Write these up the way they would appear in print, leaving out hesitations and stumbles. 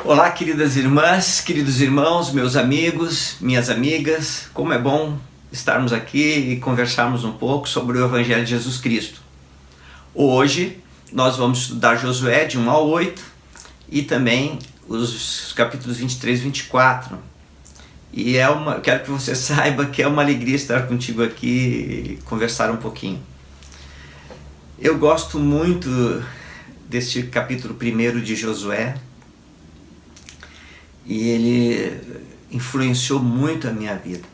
Olá, queridas irmãs, queridos irmãos, meus amigos, minhas amigas. Como é bom estarmos aqui e conversarmos um pouco sobre o Evangelho de Jesus Cristo. Hoje nós vamos estudar Josué de 1 a 8 e também os capítulos 23 e 24. E quero que você saiba que é uma alegria estar contigo aqui e conversar um pouquinho. Eu gosto muito deste capítulo 1 de Josué. E ele influenciou muito a minha vida.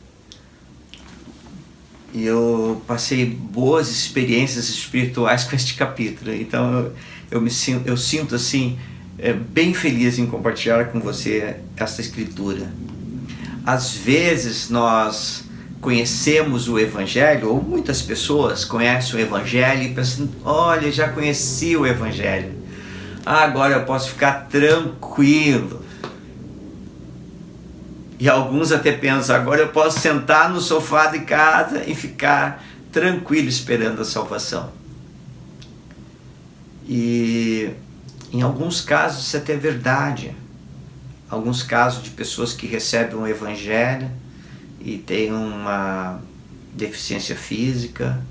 E eu passei boas experiências espirituais com este capítulo. Então eu sinto assim, bem feliz em compartilhar com você essa escritura. Às vezes nós conhecemos o Evangelho, ou muitas pessoas conhecem o Evangelho e pensam, olha, já conheci o Evangelho. Agora eu posso ficar tranquilo. E alguns até pensam, agora eu posso sentar no sofá de casa e ficar tranquilo esperando a salvação. E em alguns casos isso é até verdade. Alguns casos de pessoas que recebem o Evangelho e têm uma deficiência física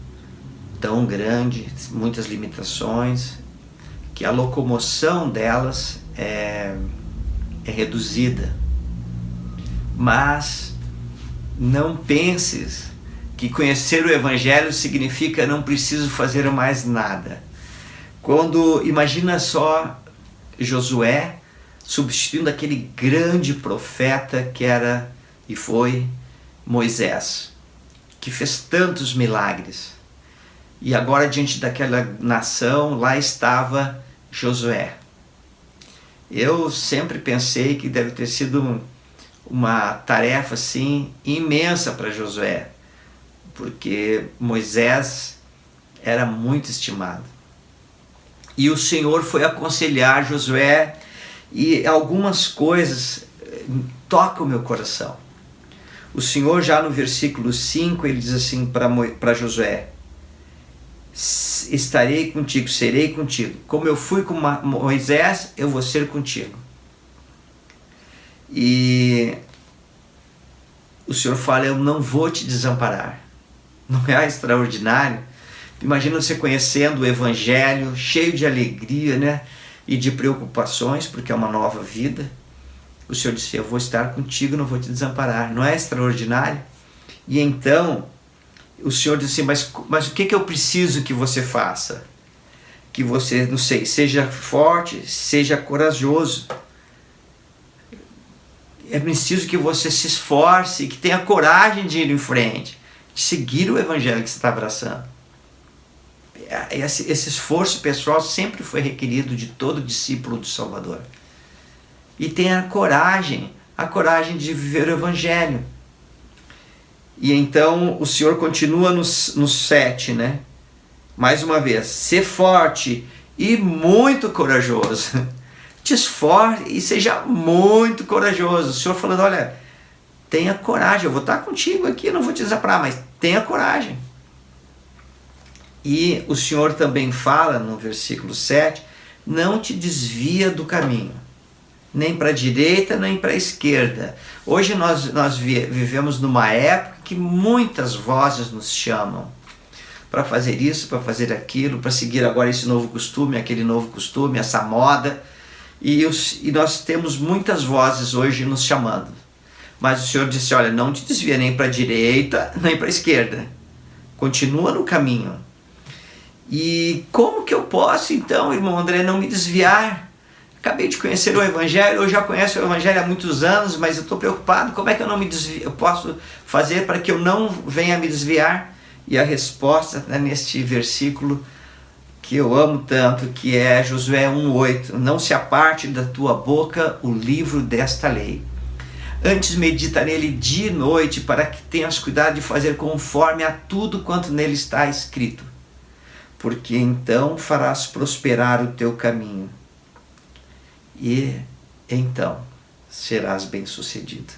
tão grande, muitas limitações, que a locomoção delas é reduzida. Mas não penses que conhecer o Evangelho significa não preciso fazer mais nada. Imagina só Josué substituindo aquele grande profeta que era e foi Moisés, que fez tantos milagres. E agora diante daquela nação, lá estava Josué. Eu sempre pensei que deve ter sido uma tarefa assim imensa para Josué, porque Moisés era muito estimado. E o Senhor foi aconselhar Josué e algumas coisas tocam o meu coração. O Senhor já no versículo 5 ele diz assim para Josué: estarei contigo, serei contigo. Como eu fui com Moisés, eu vou ser contigo. E o Senhor fala, eu não vou te desamparar. Não é extraordinário? Imagina você conhecendo o Evangelho, cheio de alegria, né? E de preocupações, porque é uma nova vida. O Senhor disse, eu vou estar contigo, não vou te desamparar. Não é extraordinário? E então, o Senhor disse, mas o que eu preciso que você faça? Que você, não sei, seja forte, seja corajoso. É preciso que você se esforce, que tenha coragem de ir em frente, de seguir o Evangelho que você está abraçando. Esse esforço pessoal sempre foi requerido de todo discípulo do Salvador. E tenha a coragem de viver o Evangelho. E então o Senhor continua no 7, né? Mais uma vez, ser forte e muito corajoso. Te esforce e seja muito corajoso. O Senhor falando, olha, tenha coragem, eu vou estar contigo aqui, eu não vou te desamparar, mas tenha coragem. E o Senhor também fala no versículo 7, não te desvia do caminho, nem para a direita, nem para a esquerda. Hoje nós vivemos numa época que muitas vozes nos chamam para fazer isso, para fazer aquilo, para seguir agora esse novo costume, aquele novo costume, essa moda. E nós temos muitas vozes hoje nos chamando. Mas o Senhor disse, olha, não te desvia nem para a direita, nem para a esquerda. Continua no caminho. E como que eu posso, então, irmão André, não me desviar? Acabei de conhecer o Evangelho, eu já conheço o Evangelho há muitos anos, mas eu estou preocupado, como é que eu não me desvio? Eu posso fazer para que eu não venha me desviar? E a resposta está neste versículo que eu amo tanto, que é Josué 1:8. Não se aparte da tua boca o livro desta lei. Antes medita nele dia e noite, para que tenhas cuidado de fazer conforme a tudo quanto nele está escrito. Porque então farás prosperar o teu caminho. E então serás bem-sucedido.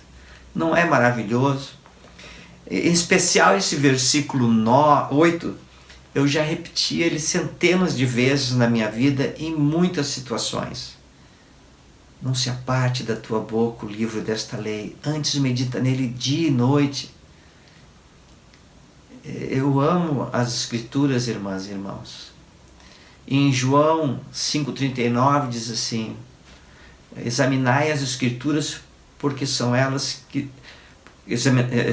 Não é maravilhoso? Em especial esse versículo 8, eu já repeti ele centenas de vezes na minha vida em muitas situações. Não se aparte da tua boca o livro desta lei, antes medita nele dia e noite. Eu amo as Escrituras, irmãs e irmãos. Em João 5,39 diz assim: examinai as Escrituras, porque são elas que...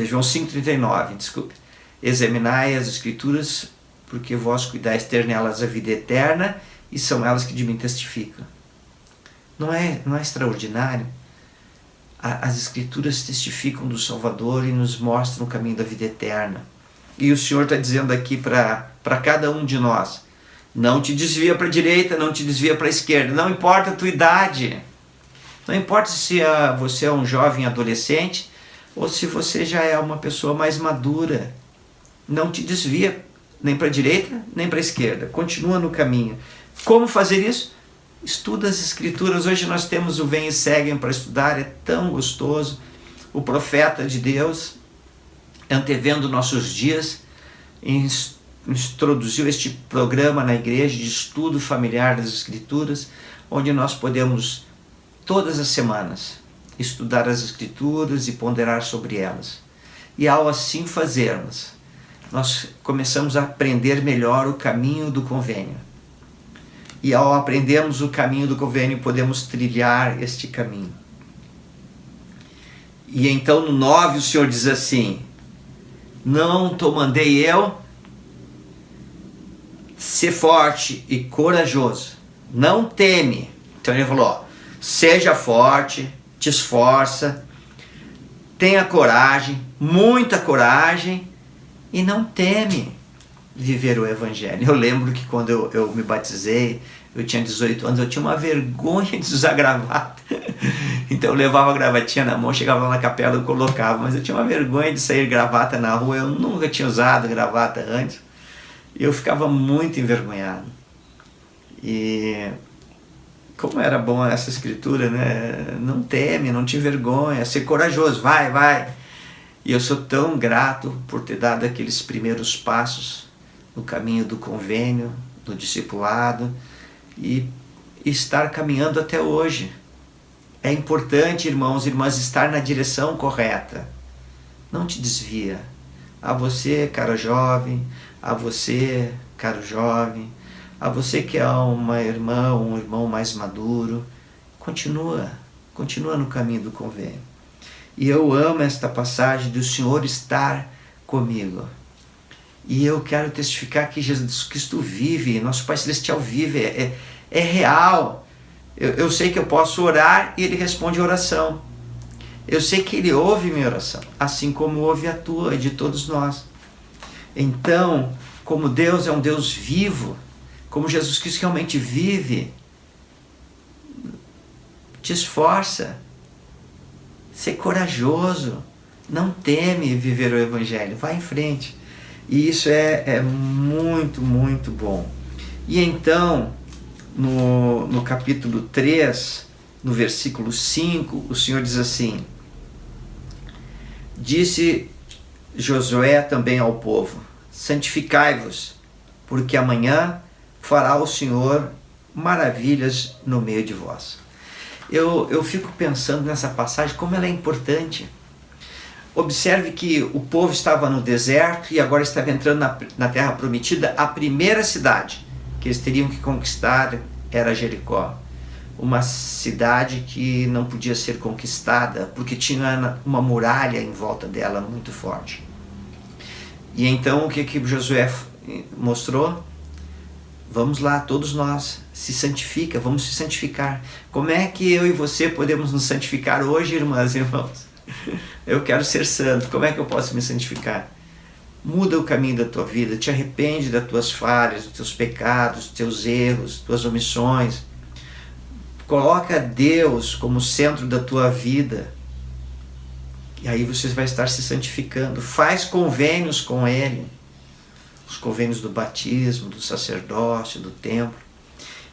João 5,39, desculpe. Examinai as Escrituras, porque vós cuidais ter nelas a vida eterna, e são elas que de mim testificam. Não é extraordinário? As Escrituras testificam do Salvador e nos mostram o caminho da vida eterna. E o Senhor está dizendo aqui para cada um de nós: não te desvia para a direita, não te desvia para a esquerda, não importa a tua idade. Não importa se você é um jovem adolescente ou se você já é uma pessoa mais madura. Não te desvia nem para a direita, nem para a esquerda. Continua no caminho. Como fazer isso? Estuda as Escrituras. Hoje nós temos o Vem e Seguem para estudar, é tão gostoso. O profeta de Deus, antevendo nossos dias, introduziu este programa na igreja de estudo familiar das Escrituras, onde nós podemos, todas as semanas, estudar as Escrituras e ponderar sobre elas. E ao assim fazermos, nós começamos a aprender melhor o caminho do convênio. E ao aprendermos o caminho do convênio, podemos trilhar este caminho. E então no 9 o Senhor diz assim: não te mandei eu? Ser forte e corajoso, não teme. Então ele falou, ó, seja forte, te esforça, tenha coragem, muita coragem, e não teme viver o Evangelho. Eu lembro que quando eu me batizei, eu tinha 18 anos, eu tinha uma vergonha de usar gravata. Então eu levava a gravatinha na mão, chegava lá na capela e colocava, mas eu tinha uma vergonha de sair gravata na rua, eu nunca tinha usado gravata antes. E eu ficava muito envergonhado. E como era bom essa escritura, né? Não teme, não te envergonha, ser corajoso, vai. E eu sou tão grato por ter dado aqueles primeiros passos no caminho do convênio, do discipulado, e estar caminhando até hoje. É importante, irmãos e irmãs, estar na direção correta. Não te desvia. A você, cara jovem, a você, caro jovem, a você que é uma irmã ou um irmão mais maduro, continua no caminho do convênio. E eu amo esta passagem do Senhor estar comigo. E eu quero testificar que Jesus Cristo vive, nosso Pai Celestial vive, é real. Eu sei que eu posso orar e Ele responde a oração. Eu sei que Ele ouve minha oração, assim como ouve a tua e de todos nós. Então, como Deus é um Deus vivo, como Jesus Cristo realmente vive, te esforça, ser corajoso, não teme viver o Evangelho, vai em frente. E isso é muito, muito bom. E então, no capítulo 3, no versículo 5, o Senhor diz assim: disse Josué também ao povo: santificai-vos, porque amanhã fará o Senhor maravilhas no meio de vós. Eu fico pensando nessa passagem, como ela é importante. Observe que o povo estava no deserto e agora estava entrando na terra prometida. A primeira cidade que eles teriam que conquistar era Jericó. Uma cidade que não podia ser conquistada porque tinha uma muralha em volta dela muito forte. E então o que Josué mostrou? Vamos lá, todos nós, se santifica, vamos se santificar. Como é que eu e você podemos nos santificar hoje, irmãs e irmãos? Eu quero ser santo, como é que eu posso me santificar? Muda o caminho da tua vida, te arrepende das tuas falhas, dos teus pecados, dos teus erros, tuas omissões. Coloca Deus como centro da tua vida. E aí você vai estar se santificando. Faz convênios com Ele. Os convênios do batismo, do sacerdócio, do templo.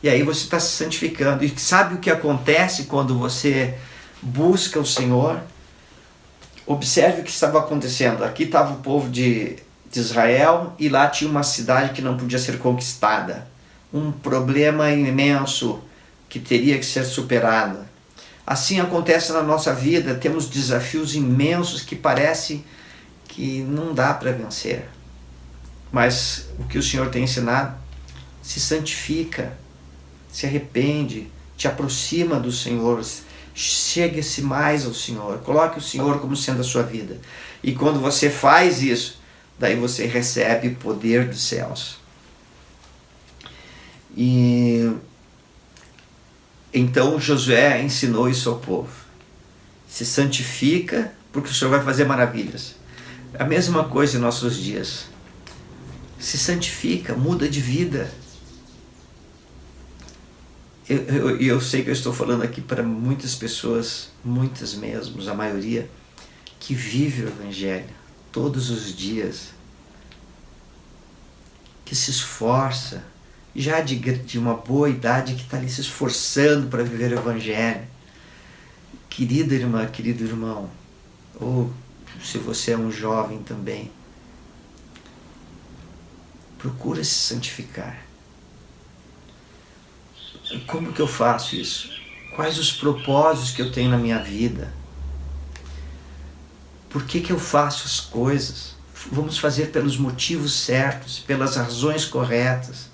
E aí você está se santificando. E sabe o que acontece quando você busca o Senhor? Observe o que estava acontecendo. Aqui estava o povo de Israel e lá tinha uma cidade que não podia ser conquistada. Um problema imenso que teria que ser superado. Assim acontece na nossa vida, temos desafios imensos que parece que não dá para vencer. Mas o que o Senhor tem ensinado, se santifica, se arrepende, te aproxima do Senhor, chegue-se mais ao Senhor, coloque o Senhor como sendo a sua vida. E quando você faz isso, daí você recebe o poder dos céus. E então Josué ensinou isso ao povo. Se santifica, porque o Senhor vai fazer maravilhas. A mesma coisa em nossos dias. Se santifica, muda de vida. Eu sei que eu estou falando aqui para muitas pessoas, muitas mesmo, a maioria, que vive o Evangelho todos os dias, que se esforça, já de uma boa idade, que está ali se esforçando para viver o Evangelho. Querida irmã, querido irmão, ou se você é um jovem também, procura se santificar. Como que eu faço isso? Quais os propósitos que eu tenho na minha vida? Por que eu faço as coisas? Vamos fazer pelos motivos certos, pelas razões corretas.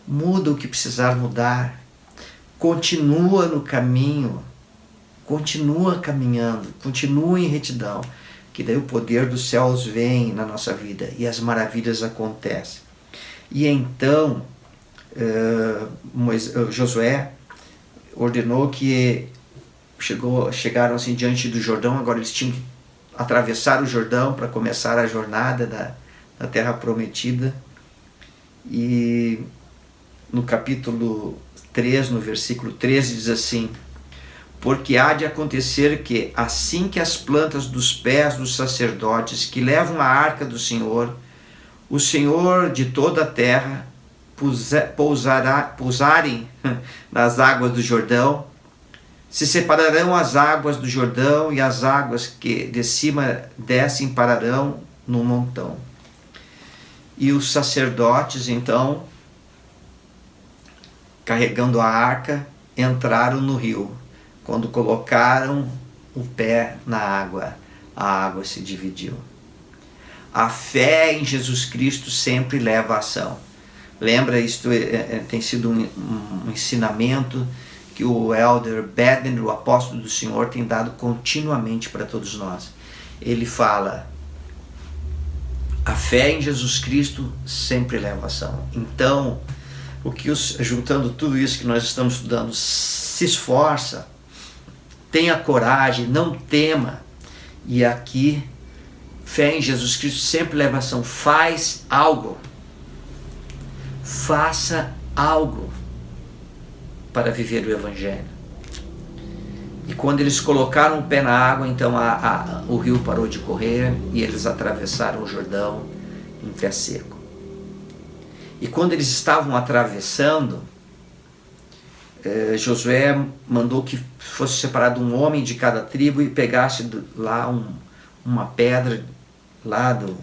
Muda o que precisar mudar. Continua no caminho. Continua caminhando. Continua em retidão. Que daí o poder dos céus vem na nossa vida e as maravilhas acontecem. E então Josué ordenou que chegaram assim diante do Jordão. Agora eles tinham que atravessar o Jordão para começar a jornada da terra prometida. E no capítulo 3, no versículo 13, diz assim: porque há de acontecer que, assim que as plantas dos pés dos sacerdotes que levam a arca do Senhor, o Senhor de toda a terra, pousarem nas águas do Jordão, se separarão as águas do Jordão e as águas que de cima descem pararão num montão. E os sacerdotes, então, carregando a arca, entraram no rio. Quando colocaram o pé na água, a água se dividiu. A fé em Jesus Cristo sempre leva a ação. Lembra, isto tem sido um ensinamento que o Elder Bednar, o apóstolo do Senhor, tem dado continuamente para todos nós. Ele fala: a fé em Jesus Cristo sempre leva a ação. Então, juntando tudo isso que nós estamos estudando, se esforça, tenha coragem, não tema. E aqui, fé em Jesus Cristo sempre leva a ação. Faz algo. Faça algo para viver o Evangelho. E quando eles colocaram o pé na água, então o rio parou de correr e eles atravessaram o Jordão em pé seco. E quando eles estavam atravessando, Josué mandou que fosse separado um homem de cada tribo e pegasse lá uma pedra lá do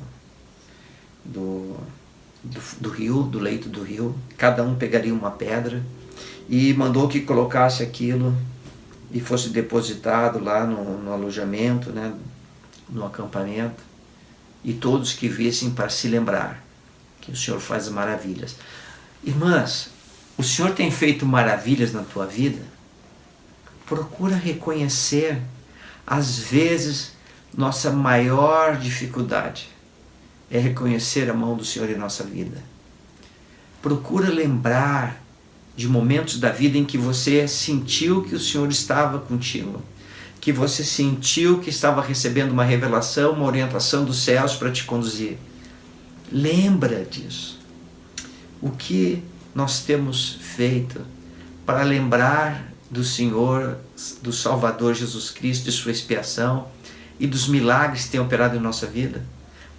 rio, do leito do rio. Cada um pegaria uma pedra e mandou que colocasse aquilo e fosse depositado lá no alojamento, né, no acampamento, e todos que vissem para se lembrar que o Senhor faz maravilhas. Irmãs, o Senhor tem feito maravilhas na tua vida? Procura reconhecer. Às vezes, nossa maior dificuldade é reconhecer a mão do Senhor em nossa vida. Procura lembrar de momentos da vida em que você sentiu que o Senhor estava contigo, que você sentiu que estava recebendo uma revelação, uma orientação dos céus para te conduzir. Lembra disso. O que nós temos feito para lembrar do Senhor, do Salvador Jesus Cristo, de sua expiação e dos milagres que tem operado em nossa vida?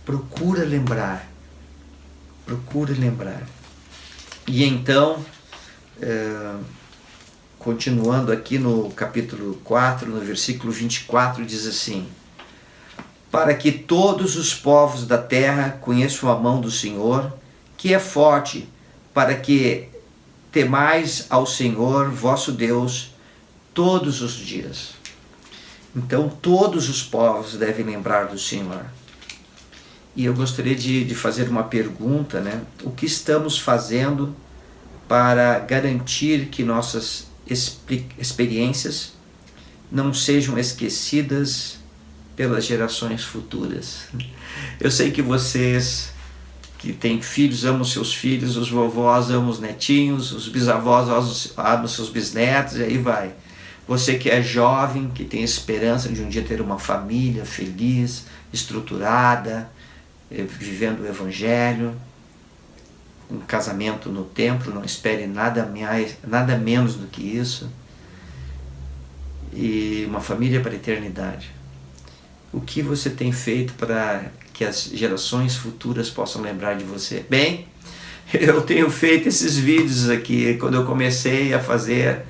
Procura lembrar. Procura lembrar. E então, continuando aqui no capítulo 4, no versículo 24, diz assim: para que todos os povos da terra conheçam a mão do Senhor, que é forte, para que temais ao Senhor vosso Deus, todos os dias. Então todos os povos devem lembrar do Senhor. E eu gostaria de fazer uma pergunta, né? O que estamos fazendo para garantir que nossas experiências não sejam esquecidas pelas gerações futuras? Eu sei que vocês que têm filhos amam seus filhos, os vovós amam os netinhos, os bisavós amam seus bisnetos, e aí vai. Você que é jovem, que tem esperança de um dia ter uma família feliz, estruturada, vivendo o Evangelho, um casamento no templo, não espere nada menos do que isso, e uma família para a eternidade. O que você tem feito para que as gerações futuras possam lembrar de você? Bem, eu tenho feito esses vídeos aqui. Quando eu comecei a fazer,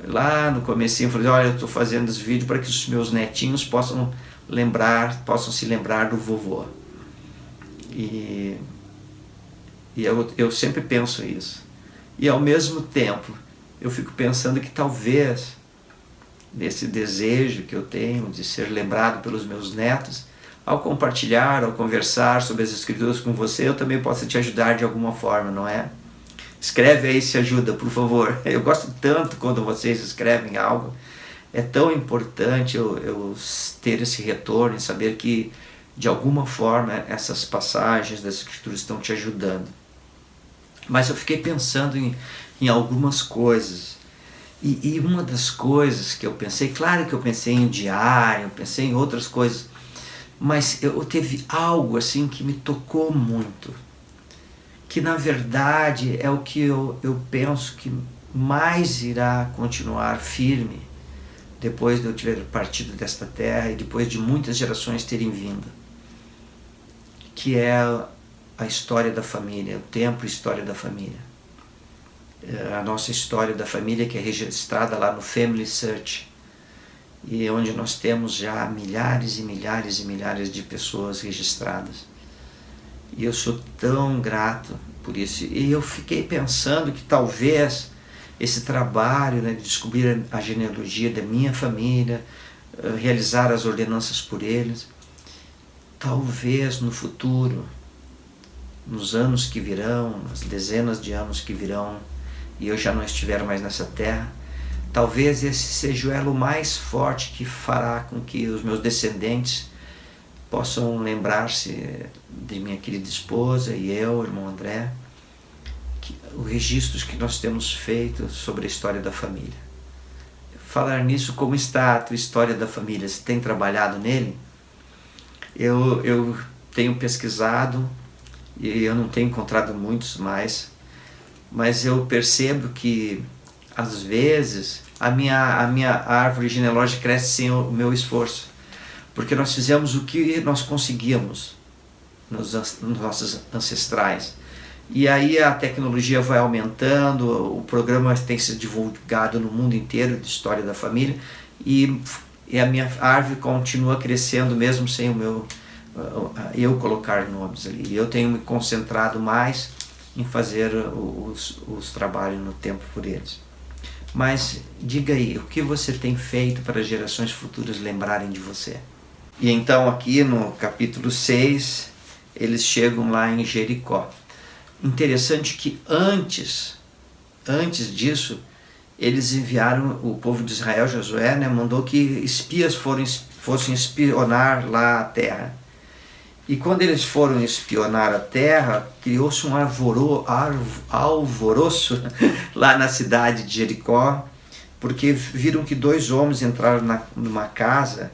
lá no comecinho, eu falei, olha, eu estou fazendo esse vídeo para que os meus netinhos possam se lembrar do vovô. E eu sempre penso isso. E ao mesmo tempo, eu fico pensando que talvez, nesse desejo que eu tenho de ser lembrado pelos meus netos, ao compartilhar, ao conversar sobre as Escrituras com você, eu também possa te ajudar de alguma forma, não é? Escreve aí se ajuda, por favor. Eu gosto tanto quando vocês escrevem algo. É tão importante eu ter esse retorno e saber que, de alguma forma, essas passagens das Escrituras estão te ajudando. Mas eu fiquei pensando em algumas coisas. E uma das coisas que eu pensei, claro que eu pensei em diário, eu pensei em outras coisas, mas teve algo assim que me tocou muito, que na verdade é o que eu penso que mais irá continuar firme depois de eu ter partido desta terra e depois de muitas gerações terem vindo, que é a história da família, o templo História da Família. A nossa história da família, que é registrada lá no Family Search, e onde nós temos já milhares e milhares e milhares de pessoas registradas. E eu sou tão grato por isso. E eu fiquei pensando que talvez esse trabalho, né, de descobrir a genealogia da minha família, realizar as ordenanças por eles, talvez no futuro, nos anos que virão, nas dezenas de anos que virão, e eu já não estiver mais nessa terra, talvez esse seja o elo mais forte que fará com que os meus descendentes possam lembrar-se de minha querida esposa e eu, irmão André, os registros que nós temos feito sobre a história da família. Falar nisso, como está a tua história da família? Você tem trabalhado nele? Eu tenho pesquisado e eu não tenho encontrado muitos mais, mas eu percebo que às vezes a minha árvore genealógica cresce sem o meu esforço, porque nós fizemos o que nós conseguíamos nos nossos ancestrais. E aí a tecnologia vai aumentando, o programa tem sido divulgado no mundo inteiro de história da família, e a minha árvore continua crescendo mesmo sem eu colocar nomes ali. E eu tenho me concentrado mais em fazer os trabalhos no tempo por eles. Mas diga aí, o que você tem feito para as gerações futuras lembrarem de você? E então aqui no capítulo 6, eles chegam lá em Jericó. Interessante que antes disso, eles enviaram, o povo de Israel, Josué, né, mandou que espias fossem espionar lá a terra. E quando eles foram espionar a terra, criou-se um alvoroço lá na cidade de Jericó, porque viram que 2 homens entraram numa casa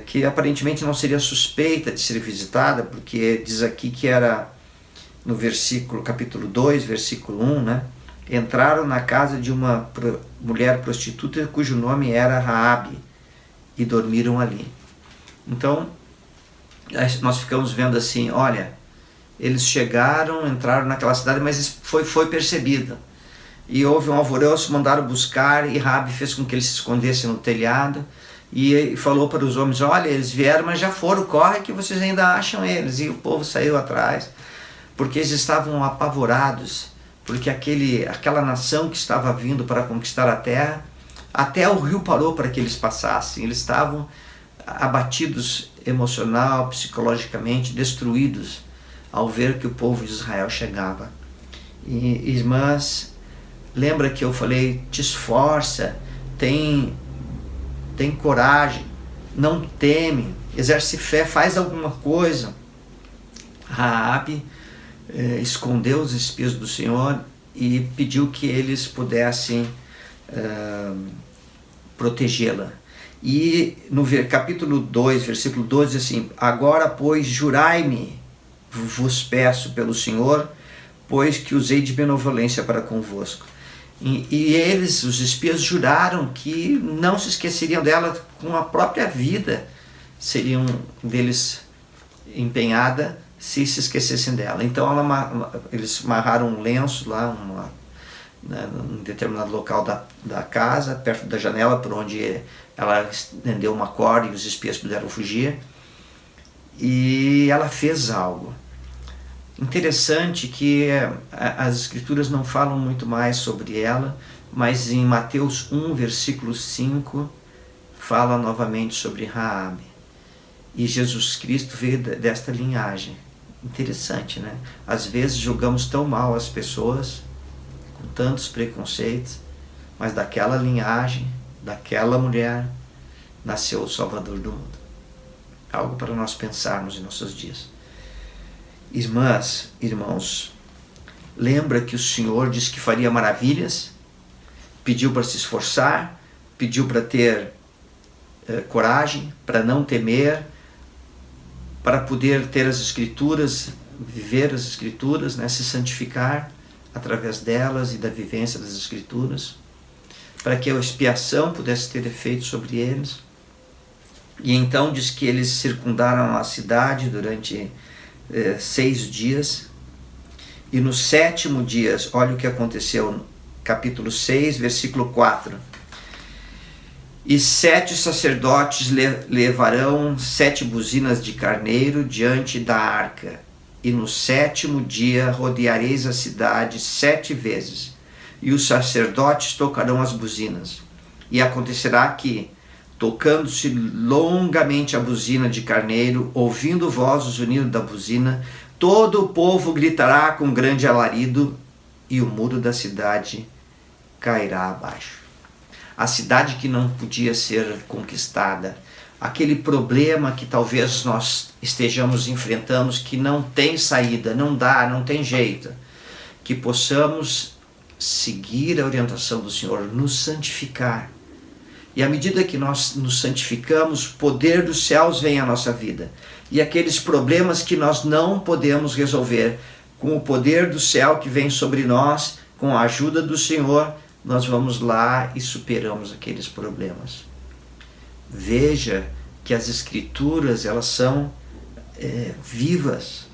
que aparentemente não seria suspeita de ser visitada, porque diz aqui que era no capítulo 2, versículo 1, né? Entraram na casa de uma mulher prostituta cujo nome era Raabe e dormiram ali. Então, nós ficamos vendo assim, olha, eles chegaram, entraram naquela cidade, mas foi percebido. E houve um alvoroço, mandaram buscar, e Raabe fez com que eles se escondessem no telhado, e falou para os homens, olha, eles vieram, mas já foram, corre que vocês ainda acham eles. E o povo saiu atrás, porque eles estavam apavorados, porque aquela nação que estava vindo para conquistar a terra Até o rio parou para que eles passassem. Eles estavam abatidos emocional, psicologicamente, destruídos ao ver que o povo de Israel chegava. E, irmãs, lembra que eu falei, te esforça, tem coragem, não teme, exerce fé, faz alguma coisa. Raabe escondeu os espias do Senhor e pediu que eles pudessem protegê-la. E no capítulo 2, versículo 12, diz assim: agora, pois, jurai-me, vos peço pelo Senhor, pois que usei de benevolência para convosco. E eles, os espias, juraram que não se esqueceriam dela, com a própria vida seriam deles empenhada se esquecessem dela. Então eles amarraram um lenço lá, em determinado local da casa, perto da janela, por onde ela estendeu uma corda e os espias puderam fugir. E ela fez algo. Interessante que as escrituras não falam muito mais sobre ela, mas em Mateus 1, versículo 5, fala novamente sobre Raabe. E Jesus Cristo veio desta linhagem. Interessante, né? Às vezes julgamos tão mal as pessoas, com tantos preconceitos, mas daquela linhagem, daquela mulher, nasceu o Salvador do mundo. Algo para nós pensarmos em nossos dias. Irmãs, irmãos, lembra que o Senhor disse que faria maravilhas, pediu para se esforçar, pediu para ter coragem, para não temer, para poder ter as Escrituras, viver as Escrituras, né, se santificar através delas e da vivência das Escrituras, para que a expiação pudesse ter efeito sobre eles. E então diz que eles circundaram a cidade durante 6 dias, e no 7º dia, olha o que aconteceu, capítulo 6, versículo 4. E 7 sacerdotes levarão 7 buzinas de carneiro diante da arca, e no 7º dia rodeareis a cidade 7 vezes, e os sacerdotes tocarão as buzinas. E acontecerá que, tocando-se longamente a buzina de carneiro, ouvindo voz o zunido da buzina, todo o povo gritará com grande alarido, e o muro da cidade cairá abaixo. A cidade que não podia ser conquistada, aquele problema que talvez nós estejamos enfrentando, que não tem saída, não dá, não tem jeito, que possamos seguir a orientação do Senhor, nos santificar. E à medida que nós nos santificamos, o poder dos céus vem à nossa vida. E aqueles problemas que nós não podemos resolver, com o poder do céu que vem sobre nós, com a ajuda do Senhor, nós vamos lá e superamos aqueles problemas. Veja que as Escrituras, elas são vivas.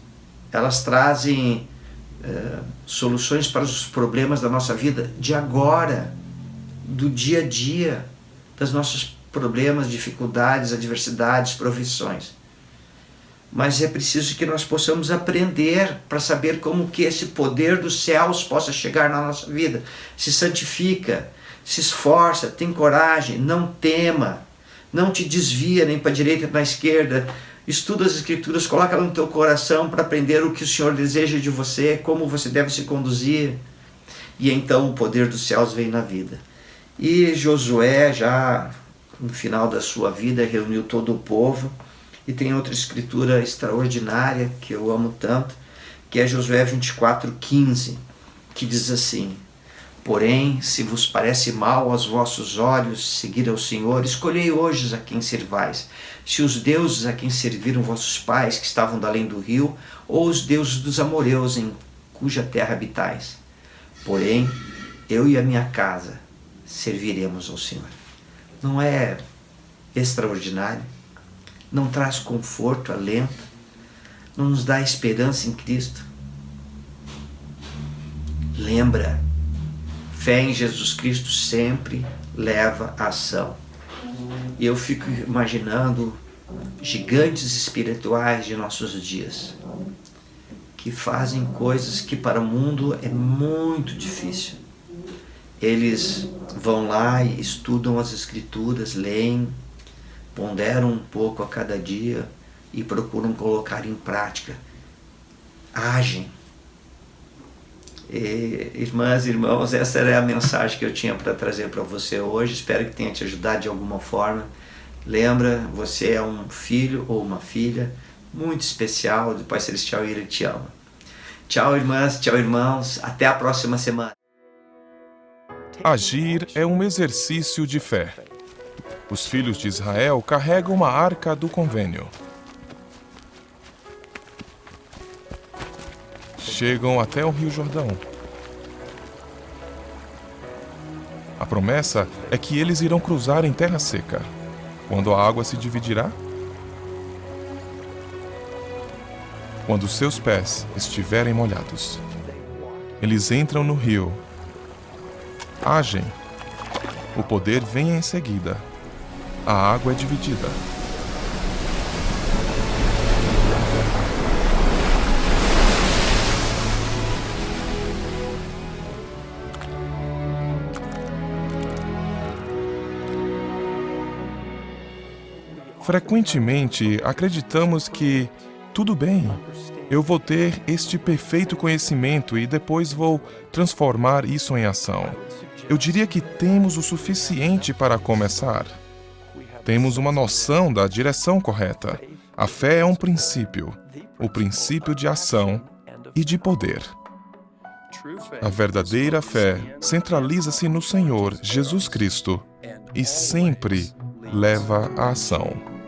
Elas trazem soluções para os problemas da nossa vida de agora, do dia a dia, dos nossos problemas, dificuldades, adversidades, profissões. Mas é preciso que nós possamos aprender para saber como que esse poder dos céus possa chegar na nossa vida. Se santifica, se esforça, tem coragem, não tema, não te desvia nem para a direita nem para a esquerda. Estuda as Escrituras, coloca ela no teu coração para aprender o que o Senhor deseja de você, como você deve se conduzir. E então o poder dos céus vem na vida. E Josué, já no final da sua vida, reuniu todo o povo. E tem outra escritura extraordinária que eu amo tanto, que é Josué 24:15, que diz assim: porém, se vos parece mal aos vossos olhos seguir ao Senhor, escolhei hoje a quem servais, se os deuses a quem serviram vossos pais, que estavam da além do rio, ou os deuses dos amoreus, em cuja terra habitais. Porém, eu e a minha casa serviremos ao Senhor. Não é extraordinário? Não traz conforto, alento, não nos dá esperança em Cristo? Lembra, fé em Jesus Cristo sempre leva a ação. E eu fico imaginando gigantes espirituais de nossos dias, que fazem coisas que para o mundo é muito difícil. Eles vão lá e estudam as Escrituras, leem, ponderam um pouco a cada dia e procuram colocar em prática, agem. E, irmãs e irmãos, essa era a mensagem que eu tinha para trazer para você hoje. Espero que tenha te ajudado de alguma forma. Lembra, você é um filho ou uma filha muito especial do Pai Celestial e Ele te ama. Tchau, irmãs, tchau, irmãos. Até a próxima semana. Agir é um exercício de fé. Os filhos de Israel carregam a arca do convênio. Chegam até o Rio Jordão. A promessa é que eles irão cruzar em terra seca. Quando a água se dividirá? Quando seus pés estiverem molhados. Eles entram no rio. Agem. O poder vem em seguida. A água é dividida. Frequentemente acreditamos que, tudo bem, eu vou ter este perfeito conhecimento e depois vou transformar isso em ação. Eu diria que temos o suficiente para começar. Temos uma noção da direção correta. A fé é um princípio, o princípio de ação e de poder. A verdadeira fé centraliza-se no Senhor Jesus Cristo e sempre leva à ação.